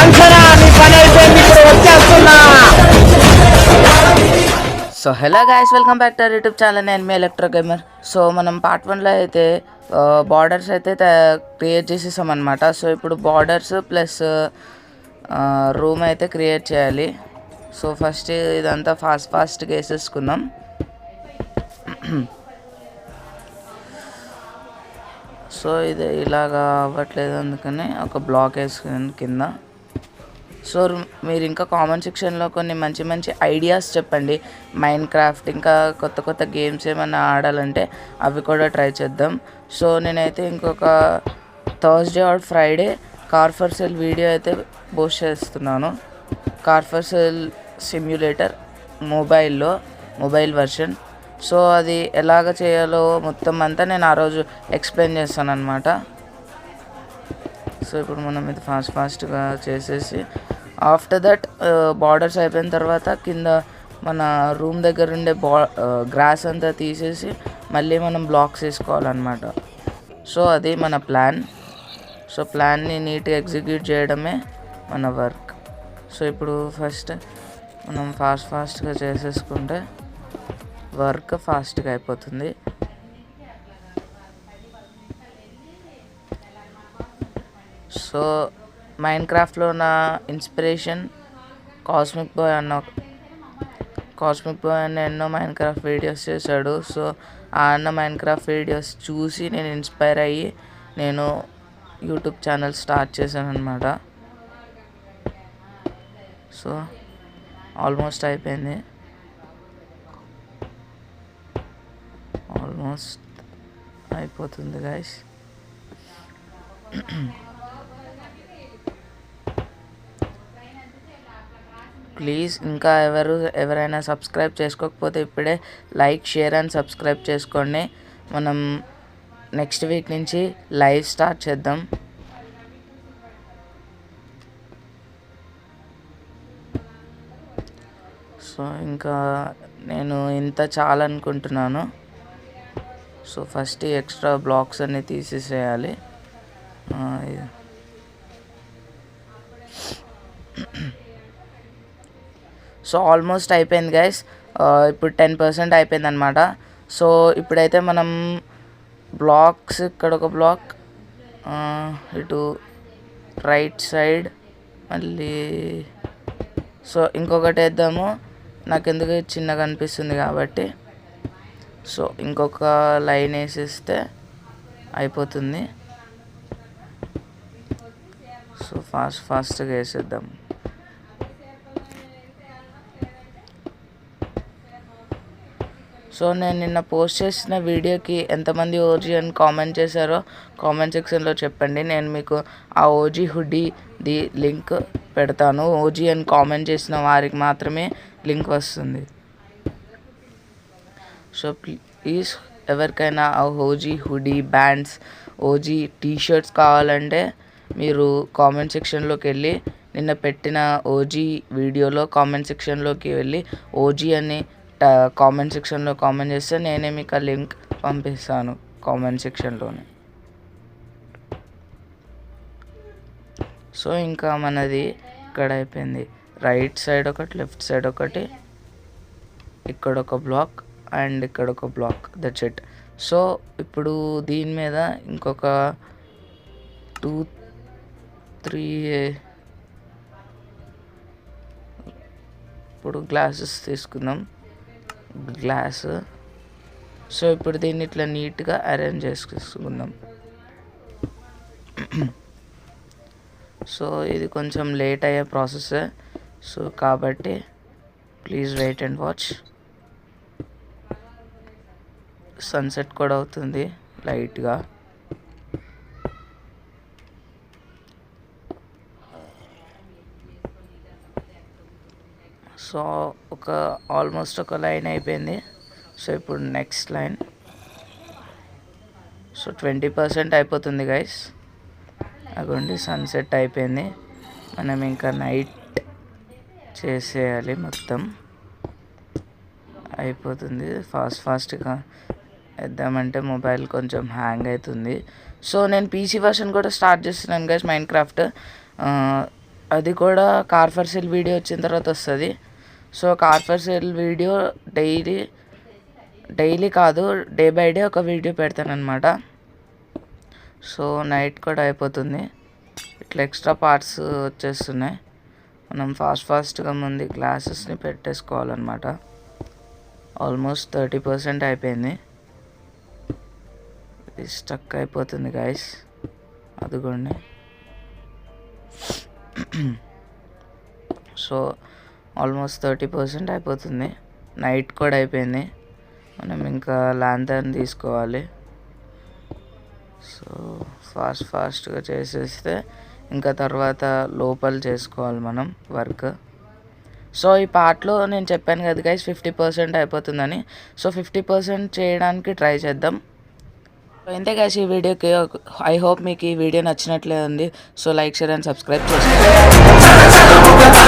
So hello guys, welcome back to YouTube channel. నేను మీ electro gamer. So మనం part 1లో అయితే borders అయితే create చేసేసాం అనమాట. సో ఇప్పుడు బార్డర్స్ ప్లస్ రూమ్ అయితే క్రియేట్ చేయాలి. సో ఫస్ట్ ఇదంతా ఫాస్ట్గా వేసేసుకుందాం. సో ఇది ఇలాగా అవ్వట్లేదు, అందుకని ఒక బ్లాక్ వేసుకుని కింద. సో మీరు ఇంకా కామెంట్ సెక్షన్లో కొన్ని మంచి మంచి ఐడియాస్ చెప్పండి. మైండ్ క్రాఫ్ట్ ఇంకా కొత్త కొత్త గేమ్స్ ఏమైనా ఆడాలంటే అవి కూడా ట్రై చేద్దాం. సో నేనైతే ఇంకొక Thursday or Friday car for sale video అయితే పోస్ట్ చేస్తున్నాను. Car for sale simulator mobile version. So అది ఎలాగ చేయాలో మొత్తం అంతా నేను ఆ రోజు ఎక్స్ప్లెయిన్ చేస్తాను అనమాట. సో ఇప్పుడు మనం ఇది ఫాస్ట్గా చేసేసి ఆఫ్టర్ దట్ బార్డర్స్ అయిపోయిన తర్వాత కింద మన రూమ్ దగ్గర ఉండే గ్రాస్ అంతా తీసేసి మళ్ళీ మనం బ్లాక్స్ వేసుకోవాలన్నమాట. సో అది మన ప్లాన్. సో ప్లాన్ని నీట్గా ఎగ్జిక్యూట్ చేయడమే మన వర్క్. సో ఇప్పుడు ఫస్ట్ మనం ఫాస్ట్గా చేసేసుకుంటే వర్క్ ఫాస్ట్గా అయిపోతుంది. సో మైండ్ క్రాఫ్ట్లో నా ఇన్స్పిరేషన్ కాస్మిక్ బాయ్ అన్న ఎన్నో మైండ్ క్రాఫ్ట్ వీడియోస్ చేశాడు. సో ఆ అన్న మైండ్ క్రాఫ్ట్ వీడియోస్ చూసి నేను ఇన్స్పైర్ అయ్యి నేను యూట్యూబ్ ఛానల్ స్టార్ట్ చేశాను అనమాట. సో ఆల్మోస్ట్ అయిపోయింది. అయిపోతుంది గైస్. ప్లీజ్ ఇంకా ఎవరైనా సబ్స్క్రైబ్ చేసుకోకపోతే ఇప్పుడే లైక్, షేర్ అండ్ సబ్స్క్రైబ్ చేసుకోండి. మనం నెక్స్ట్ వీక్ నుంచి లైవ్ స్టార్ట్ చేద్దాం. సో ఇంకా నేను ఇంత చాలనుకుంటున్నాను. సో ఫస్ట్ ఎక్స్ట్రా బ్లాక్స్ అన్నీ తీసేసేయాలి. సో ఆల్మోస్ట్ అయిపోయింది గైస్. ఇప్పుడు 10% అయిపోయింది అనమాట. సో ఇప్పుడైతే మనం బ్లాక్స్, ఇక్కడ ఒక బ్లాక్, ఇటు రైట్ సైడ్ మళ్ళీ సో ఇంకొకటి వేద్దాము. నాకు ఎందుకు చిన్నగా అనిపిస్తుంది కాబట్టి సో ఇంకొక లైన్ వేసేస్తే అయిపోతుంది. సో ఫాస్ట్గా వేసేద్దాం. సో నేను నిన్న పోస్ట్ చేసిన వీడియోకి ఎంతమంది ఓజీ అని కామెంట్ చేశారో కామెంట్ సెక్షన్లో చెప్పండి. నేను మీకు ఆ ఓజీ హుడీది లింక్ పెడతాను. ఓజీ అని కామెంట్ చేసిన వారికి మాత్రమే లింక్ వస్తుంది. సో ప్లీజ్ ఎవరికైనా ఆ OG hoodie, bands, OG t-shirts కావాలంటే మీరు కామెంట్ సెక్షన్లోకి వెళ్ళి నిన్న పెట్టిన ఓజీ వీడియోలో కామెంట్ సెక్షన్లోకి వెళ్ళి ఓజీ అని కామెంట్ సెక్షన్లో కామెంట్ చేస్తే నేనే మీకు ఆ లింక్ పంపిస్తాను కామెంట్ సెక్షన్లోనే. సో ఇంకా మనది ఇక్కడ అయిపోయింది. రైట్ సైడ్ ఒకటి, లెఫ్ట్ సైడ్ ఒకటి, ఇక్కడ ఒక బ్లాక్ అండ్ ఇక్కడ ఒక బ్లాక్, దట్స్ ఇట్. సో ఇప్పుడు దీని మీద ఇంకొక 2-3 ఇప్పుడు గ్లాసెస్ తీసుకుందాం. గ్లాస్. సో ఇప్పుడు దీన్ని ఇట్లా నీట్గా అరేంజ్ చేసుకుందాం. సో ఇది కొంచెం లేట్ అయ్యే ప్రాసెస్. సో కాబట్టి please wait and watch. Sunset కూడా అవుతుంది లైట్గా. సో ఆల్మోస్ట్ ఒక లైన్ అయిపోయింది. సో ఇప్పుడు నెక్స్ట్ లైన్. సో 20% అయిపోతుంది గైస్. అగోండి సన్సెట్ అయిపోయింది. మనం ఇంకా నైట్ చేసేయాలి. మొత్తం అయిపోతుంది. ఫాస్ట్గా వేద్దామంటే మొబైల్ కొంచెం హ్యాంగ్ అవుతుంది. సో నేను పీసీ వర్షన్ కూడా స్టార్ట్ చేస్తున్నాను గైస్ మైండ్ క్రాఫ్ట్. అది కూడా కార్ ఫర్ సేల్ వీడియో వచ్చిన తర్వాత వస్తుంది. So car for sale video daily కాదు, డే బై డే ఒక వీడియో పెడతానమాట. సో నైట్ కూడా అయిపోతుంది, ఇట్లా ఎక్స్ట్రా పార్ట్స్ వచ్చేస్తున్నాయి. మనం ఫాస్ట్గా ముందు గ్లాసెస్ని పెట్టేసుకోవాలన్నమాట. ఆల్మోస్ట్ 30% అయిపోయింది. ఇది స్టక్ అయిపోతుంది గైస్, అదిగోండి. సో ఆల్మోస్ట్ 30% అయిపోతుంది. నైట్ కూడా అయిపోయింది. మనం ఇంకా ల్యాంతర్న్ తీసుకోవాలి. సో ఫాస్ట్గా చేసేస్తే ఇంకా తర్వాత లోపల చేసుకోవాలి మనం వర్క్. సో ఈ పార్ట్లో నేను చెప్పాను కదా గైస్ 50% అయిపోతుందని. సో 50% చేయడానికి ట్రై చేద్దాం. ఇంతే గైస్ ఈ వీడియోకి. ఐ హోప్ మీకు ఈ వీడియో నచ్చినట్లే ఉంది. So like, share and subscribe చేసుకోండి.